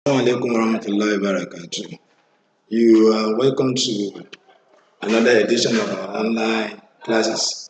Alaikum warahmatullahi wabarakatuh. You are welcome to another edition of our online classes.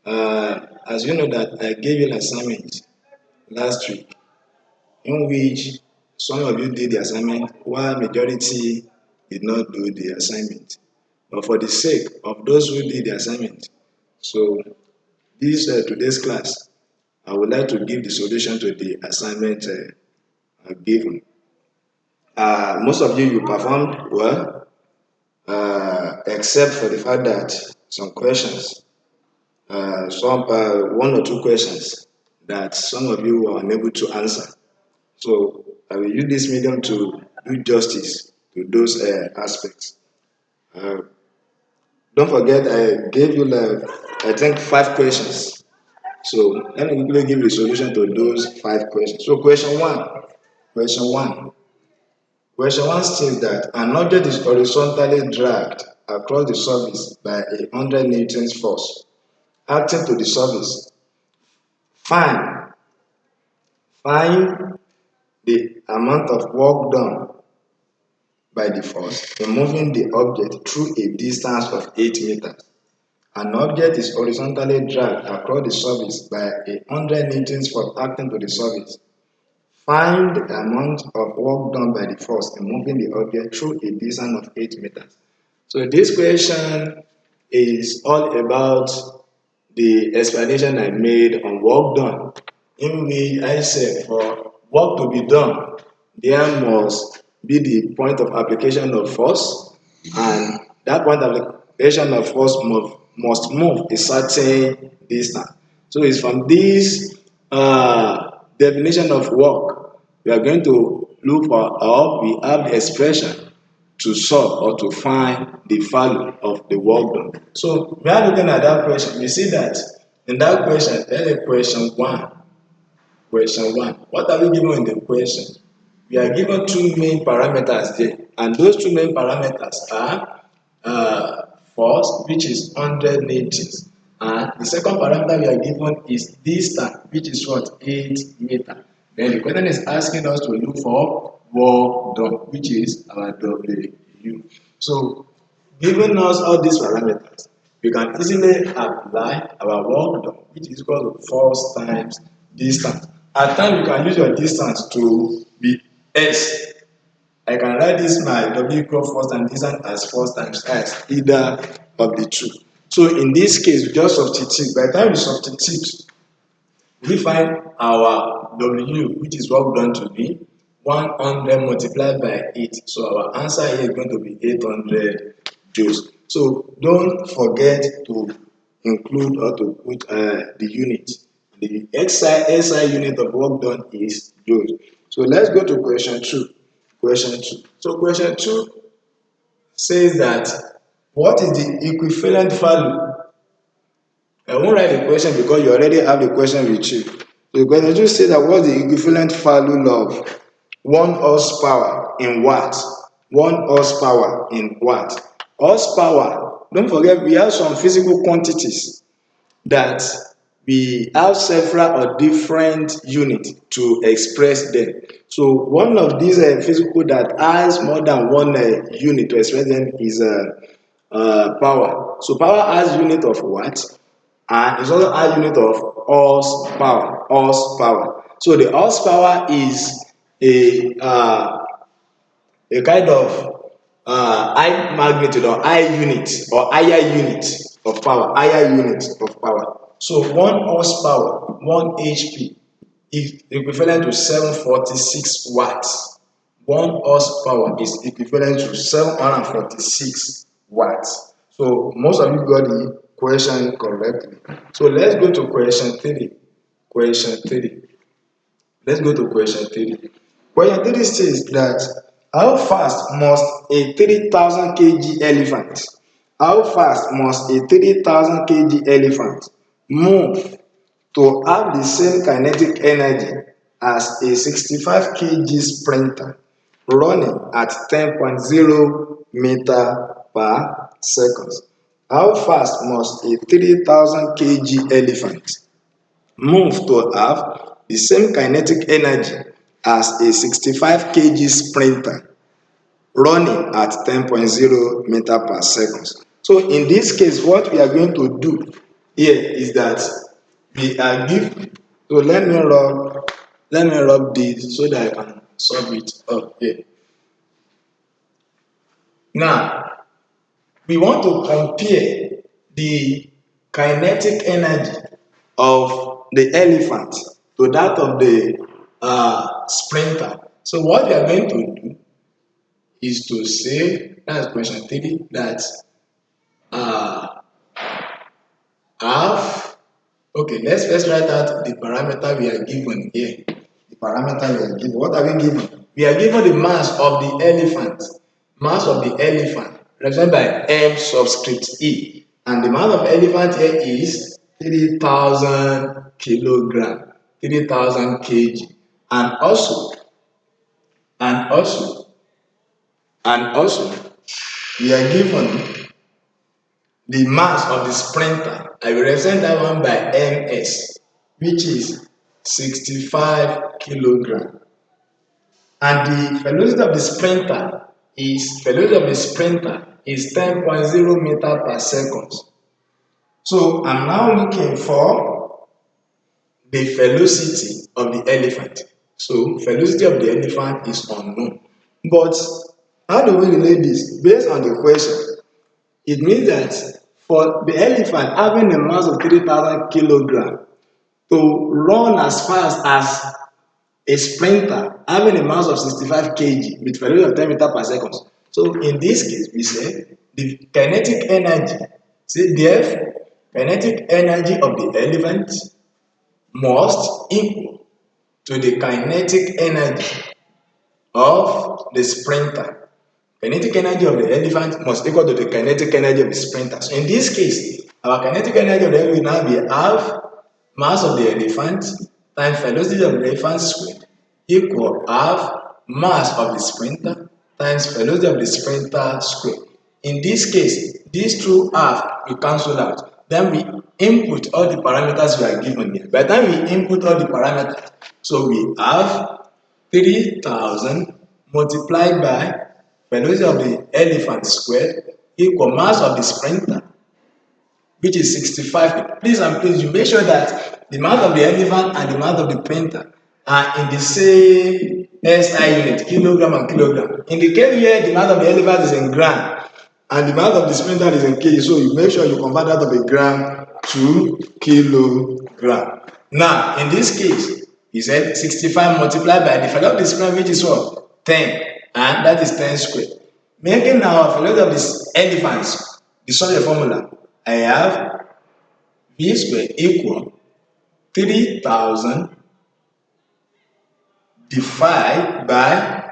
As you know that I gave you an assignment last week in which some of you did the assignment while majority did not do the assignment. But for the sake of those who did the assignment, so this today's class, I would like to give the solution to the assignment given. Most of you performed well, except for the fact that some questions, some one or two questions that some of you were unable to answer. So I will use this medium to do justice to those aspects. Uh, don't forget, I gave you I think 5 questions. So let me quickly give you the solution to those 5 questions. So question one. Question 1 states that an object is horizontally dragged across the surface by a 100 newtons force acting to the surface. Find, find the amount of work done by the force in moving the object through a distance of 8 meters. An object is horizontally dragged across the surface by a 100 newtons force acting to the surface. Find the amount of work done by the force in moving the object through a distance of 8 meters. So this question is all about the explanation I made on work done, in which I said for work to be done, there must be the point of application of force, and that point of application of force must move a certain distance. So it's from this definition of work we are going to look for, or we have the expression to solve or to find the value of the work done. So we are looking at that question. We see that in that question, that is question one. Question one. What are we given in the question? We are given two main parameters there, and those two main parameters are force, which is 100 newtons, and the second parameter we are given is distance, which is what, 8 meters. Then the question is asking us to look for work done, which is our W. So, given us all these parameters, we can easily apply our work done, which is equal to force times distance. At times, you can use your distance to be S. I can write this my W equal force times distance as force times S, either of the two. So in this case, we just substitute. By the time we substitute, we find our W, which is what we're going to be 100 multiplied by 8. So our answer here is going to be 800 joules. So don't forget to include or to put the unit. The SI unit of work done is joules. So let's go to question 2. Question 2. So question 2 says that what is the equivalent value? I won't write the question because you already have the question with you. The question 2 says that what's the equivalent value of 1 horsepower in watt? 1 horsepower in watt. Horsepower, don't forget we have some physical quantities that we have several or different units to express them. So one of these physical that has more than one unit to express them is power. So power has unit of watt, and it's also has unit of horsepower. Horsepower. So the horsepower is a kind of high magnitude or high unit or higher unit of power, higher unit of power. So 1 horsepower, 1 HP is equivalent to 746 watts. 1 horsepower is equivalent to 746 watts. So most of you got the question correctly. So let's go to question 3. Question 3. Let's go to question 3. Question 3 says that how fast must a 3000 kg elephant, how fast must a 3000 kg elephant move to have the same kinetic energy as a 65 kg sprinter running at 10.0 meter per second? How fast must a 3000 kg elephant move to have the same kinetic energy as a 65 kg sprinter running at 10.0 meter per second. So in this case, what we are going to do here is that we are given. So let me rub this so that I can solve it up here. Now we want to compare the kinetic energy of the elephant to that of the sprinter. So what we are going to do is to say, that's question 3, that half. Okay, let's first write out the parameter we are given here. The parameter we are given. What are we given? We are given the mass of the elephant. Mass of the elephant represented by M subscript E. And the mass of elephant here is 3,000 kilogram, 3,000 kg. And also, we are given the mass of the sprinter. I will represent that one by ms, which is 65 kilogram. And the velocity of the sprinter is 10.0 meter per second. So I'm now looking for the velocity of the elephant. So velocity of the elephant is unknown. But how do we relate this? Based on the question, it means that for the elephant having a mass of 3,000 kilogram to run as fast as a sprinter having a mass of 65 kg with velocity of 10 meter per second. So in this case, we say the kinetic energy, therefore, kinetic energy of the elephant must equal to the kinetic energy of the sprinter. Kinetic energy of the elephant must equal to the kinetic energy of the sprinter. So in this case, our kinetic energy of the elephant will now be half mass of the elephant times velocity of the elephant squared equal half mass of the sprinter times velocity of the sprinter squared. In this case, these two half will cancel out. Then we input all the parameters we are given here. By the time we input all the parameters, so we have 3,000 multiplied by velocity of the elephant squared equal mass of the sprinter, which is 65. Please you make sure that the mass of the elephant and the mass of the sprinter are in the same SI unit, kilogram and kilogram. In the case where the mass of the elephant is in gram and the mass of the sprinter is in kg, so you make sure you convert that of a gram to kilogram. Now, in this case, he said 65 multiplied by the velocity of the sprinter, which is what? 10. And that is 10 squared. Making now velocity of this elephants, the solve formula, I have v squared equal 3,000 divided by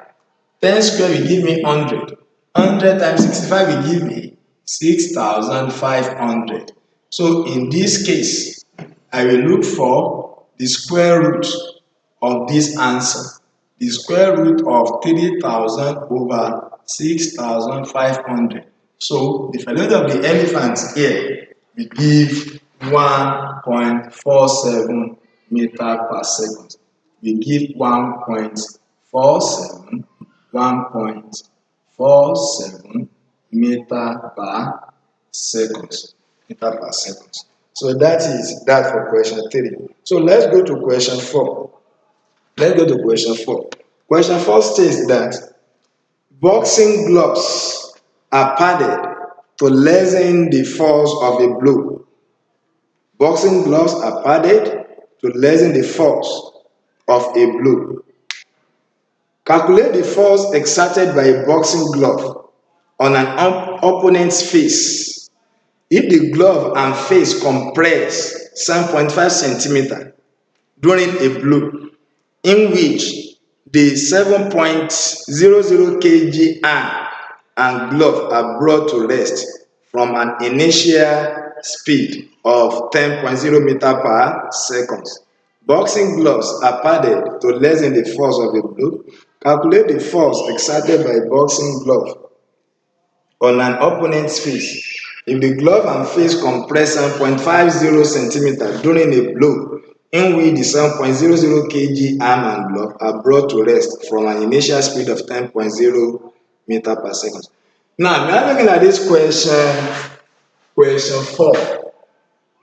10 squared will give me 100. 100 times 65 will give me 6,500. So in this case, I will look for the square root of this answer. The square root of 3,000 over 6,500. So the velocity of the elephant here will give 1.47 meter per second. We give 1.47 meter per second. So that is that for question 3. So let's go to question 4. Question 4 states that boxing gloves are padded to lessen the force of a blow. Boxing gloves are padded to lessen the force of a blow. Calculate the force exerted by a boxing glove on an opponent's face if the glove and face compress 7.5 centimeter during a blow in which the 7.00 kg arm and glove are brought to rest from an initial speed of 10.0 meter per second. Boxing gloves are padded to lessen the force of a blow. Calculate the force exerted by a boxing glove on an opponent's face if the glove and face compress 7.50 centimeter during a blow in which the 7.00 kg arm and block are brought to rest from an initial speed of 10.0 meter per second. Now, we are looking at this question 4.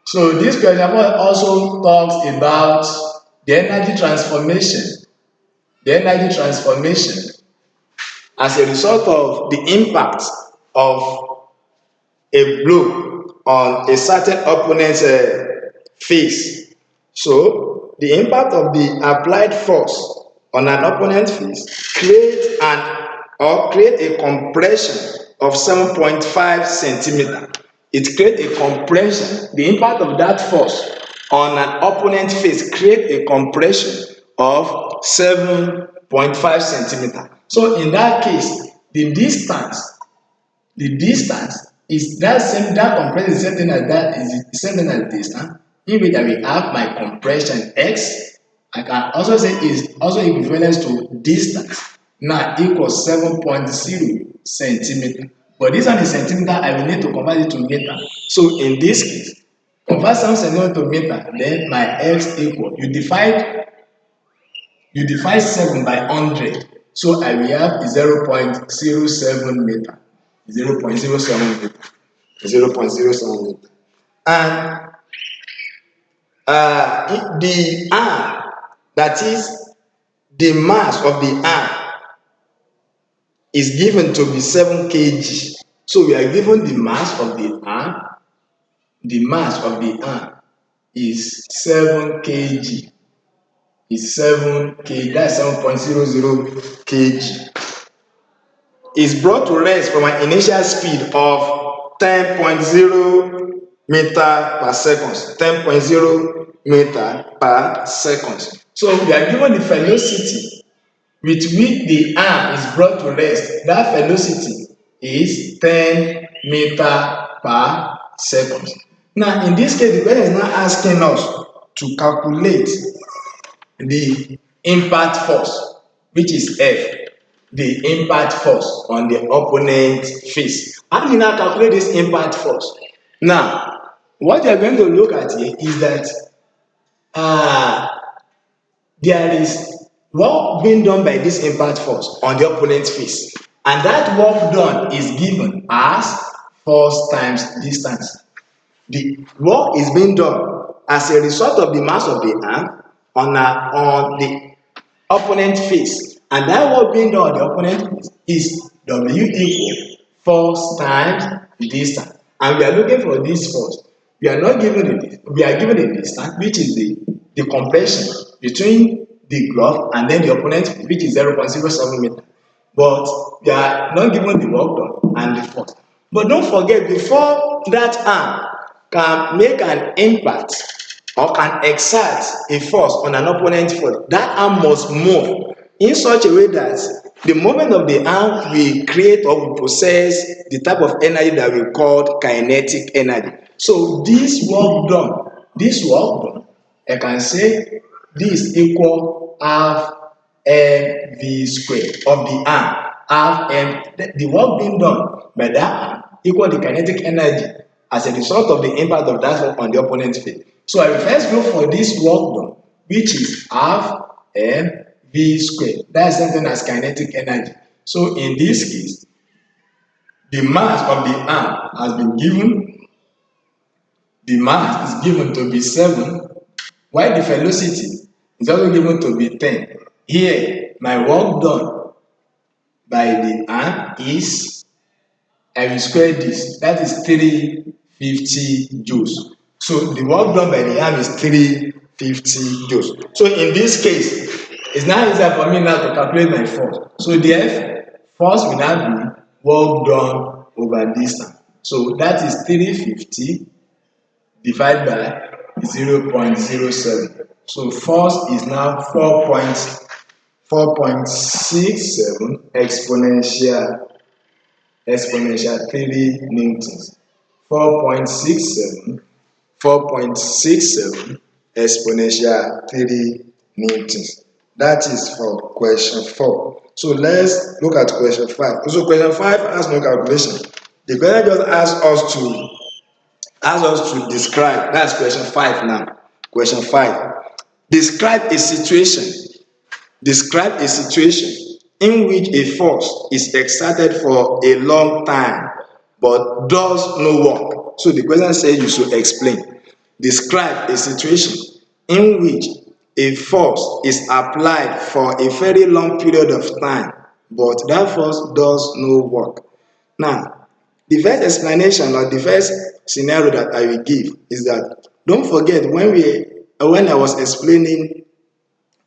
So this question also talks about the energy transformation. The energy transformation as a result of the impact of a blow on a certain opponent's face. So the impact of the applied force on an opponent's face create a compression of 7.5 centimeter. It creates a compression. The impact of that force on an opponent's face create a compression of 7.5 centimeter. So in that case, the distance is that compression is same thing as that is the same thing as distance, in which I will have my compression x. I can also say is also equivalent to distance now equals 7.0 centimeter. But this one is centimeter, I will need to convert it to meter. So in this case, convert 7 centimeter to meter, then my x equal, you divide 7 by 100. So I will have 0.07 meter. 0.07 meter. 0.07 meter. And the arm, that is the mass of the arm, is given to be 7 kg. So we are given the mass of the arm. The mass of the arm is 7 kg. Is 7 kg. That's 7.00 kg. Is brought to rest from an initial speed of 10.0 meter per second. 10.0 meter per second. So we are given the velocity with which the arm is brought to rest. That velocity is 10 meter per second. Now, in this case, the question is now asking us to calculate the impact force, which is F. The impact force on the opponent's face. How do you now calculate this impact force? Now, what you are going to look at here is that there is work being done by this impact force on the opponent's face, and that work done is given as force times distance. The work is being done as a result of the mass of the arm on the opponent's face, and that work being done on the opponent's face is W equal force times distance. And we are looking for this force. We are given a distance, which is the compression between the glove and then the opponent, which is 0.07 meter. But we are not given the work done and the force. But don't forget, before that arm can make an impact or can exert a force on an opponent's foot, that arm must move in such a way that the movement of the arm will create or will possess the type of energy that we call kinetic energy. So this work done, I can say this equal half mv squared of the arm. Half m, the work being done by that arm equal the kinetic energy as a result of the impact of that work on the opponent's face. So I will first go for this work done, which is half mv squared. That's something as kinetic energy. So in this case, the mass of the arm has been given. The mass is given to be 7, while the velocity is also given to be 10. Here, my work done by the arm is, I will square this, that is 350 joules. So the work done by the arm is 350 joules. So in this case, it's now easier for me now to calculate my force. So the force will now be work done over distance. So that is 350 divided by 0.07. So force is now 4.67 exponential 3 newtons. 4.67 exponential 3 newtons. That is for question 4. So let's look at question 5. So question 5 has no calculation. The question just asks us to describe. That's question 5 now. Question 5. Describe a situation. Describe a situation in which a force is exerted for a long time but does no work. So the question says you should explain. Describe a situation in which a force is applied for a very long period of time but that force does no work. Now, the first explanation or the first scenario that I will give is that don't forget when I was explaining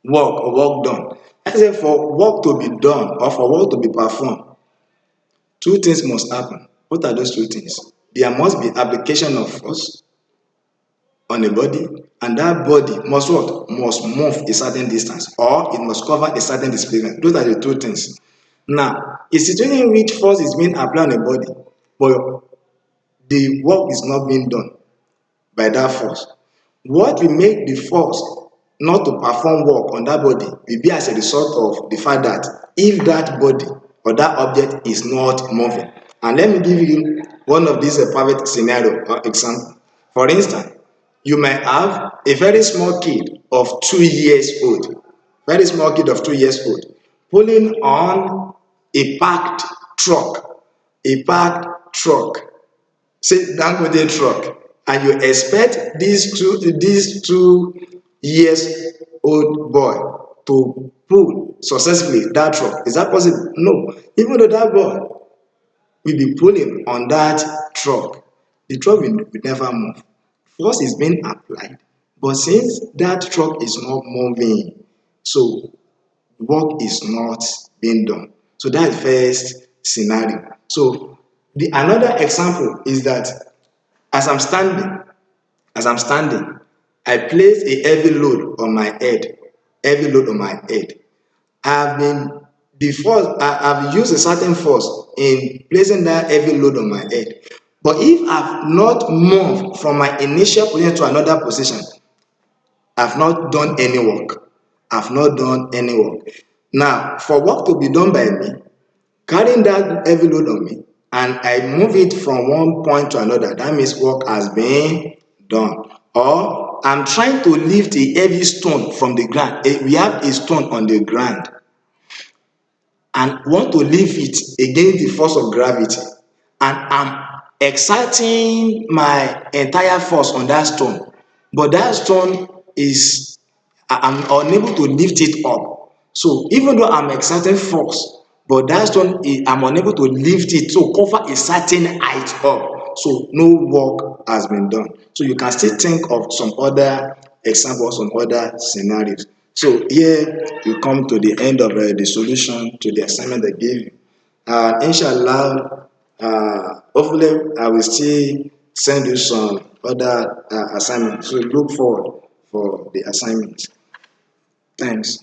work or work done, I said for work to be done or for work to be performed, two things must happen. What are those two things? There must be application of force on a body, and that body must what? Must move a certain distance or it must cover a certain displacement. Those are the two things. Now, a situation in which force is being applied on a body, but the work is not being done by that force. What will make the force not to perform work on that body will be as a result of the fact that if that body or that object is not moving. And let me give you one of these perfect scenario or example. For instance, you might have a very small kid of 2 years old, very small kid of 2 years old, pulling on a packed truck, a packed truck, say Dangote truck, and you expect these 2 years old boy to pull successfully that truck. Is that possible? No. Even though that boy will be pulling on that truck, the truck will never move. Force is being applied, but since that truck is not moving, so work is not being done. So that's first scenario. So the another example is that as I'm standing, as I'm standing, I place a heavy load on my head, heavy load on my head. I've been I've used a certain force in placing that heavy load on my head. But if I've not moved from my initial position to another position, I've not done any work. I've not done any work. Now, for work to be done by me, carrying that heavy load on me, and I move it from one point to another, that means work has been done. Or I'm trying to lift a heavy stone from the ground. We have a stone on the ground and want to lift it against the force of gravity, and I'm exerting my entire force on that stone, but that stone is I'm unable to lift it up. So even though I'm exerting force, but that stone I'm unable to lift it to cover a certain height up. So no work has been done. So you can still think of some other examples, some other scenarios. So here you come to the end of the solution to the assignment they gave you. Inshallah, hopefully I will still send you some other assignments. So look forward for the assignments. Thanks.